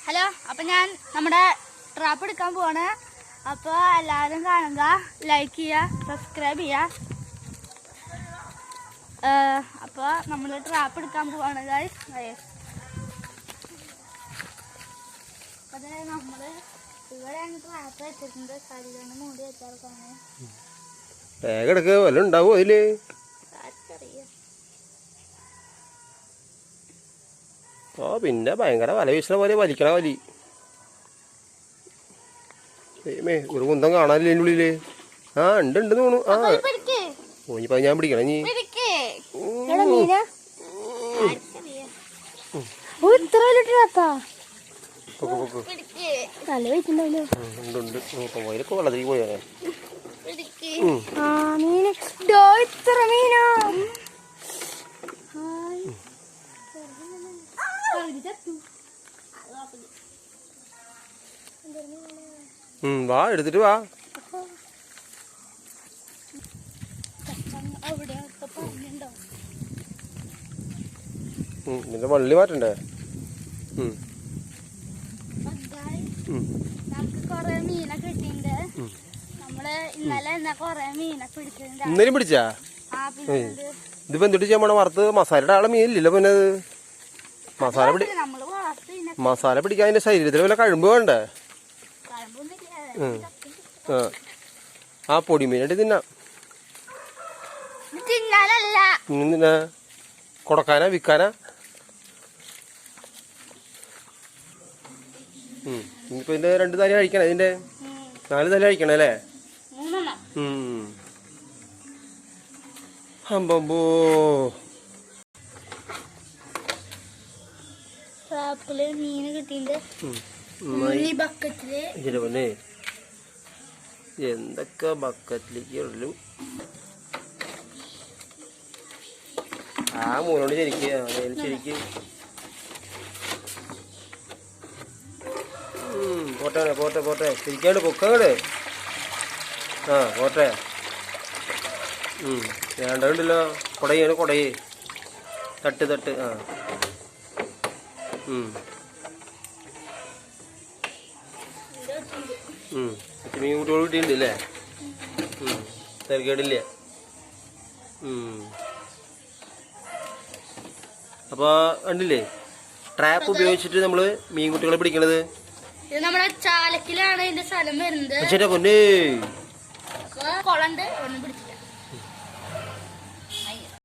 Hello, അപ്പൊ ഞാൻ നമ്മുടെ ട്രാപ്പ് എടുക്കാൻ പോവാണ്. അപ്പൊ എല്ലാവരും കാണുക, ലൈക്ക് ചെയ്യുക, സബ്സ്ക്രൈബ് ചെയ്യുക. അപ്പൊ നമ്മള് ട്രാപ്പ് എടുക്കാൻ പോവാണ് ഗൈസ്. അതെ, നമ്മള് ഇവിടെയാണ് ട്രാപ്പ് വെച്ചിട്ടുണ്ട്. കരികണ്ണ് മൂടി വെച്ചാൽക്കാണ്. വേഗം വല്ല ഉണ്ടാവോ അതില്? ഓ, പിന്നെ ഭയങ്കര വല വീശണ പോലെ വലിക്കണ വലി. ഒരു കുന്തം കാണാനില്ല അതിൻ്റെ ഉള്ളില്. ആ ഉണ്ട് തോന്നുന്നു. ആ ഓനിപ്പോ ഞാൻ പിടിക്കണം. നീ ഉണ്ട് വെള്ളത്തിലേക്ക് പോയാ വാ, എടുത്തിട്ട് വാ. നിന്റെ വള്ളി മാറ്റണ്ടേ? ഇന്നലെയും പിടിച്ചാ? ഇതിപ്പോ എന്തിട്ട് ചെയ്യാൻ പോണ? വറുത്ത് മസാലയുടെ ആളെ മീനില്ലല്ലോ. പിന്നെ അത് മസാല പിടിക്കാൻ അതിന്റെ ശരീരത്തിൽ വല്ല കഴുമ്പ് വേണ്ടേ? ആ പൊടിമീനായിട്ട് തിന്നാ. തിന്നാ കൊടുക്കാനാ വിൽക്കാനാ? ഇനിയിപ്പോ ഇതിന്റെ 2 തല കഴിക്കണേ? ഇതിന്റെ 4 തല കഴിക്കണേ അല്ലേ? അമ്പോ, മീന് കിട്ടിണ്ട്. എന്തൊക്കെ ബക്കറ്റിലേക്ക് ഇടലും. ആ മൂന്നോണ്ട് ശരിക്ക് പോട്ടെ ശരിക്കാണ്ട് പൊക്കങ്ങട്. ആ പോട്ടെ. വേണ്ടല്ലോ. കൊടയേ തട്ട്. ആ മീൻ കുട്ടികൾ കിട്ടിയിട്ടുണ്ട് അല്ലേ? തിരക്കേടില്ല. അപ്പൊ കണ്ടില്ലേ, ട്രാപ്പ് ഉപയോഗിച്ചിട്ട് നമ്മള് മീൻകുട്ടികളെ പിടിക്കണത്. നമ്മുടെ ചാലക്കിലാണ് ഇതിന്റെ സ്ഥലം വരുന്നത്. പൊന്നേ കൊളണ്ട്.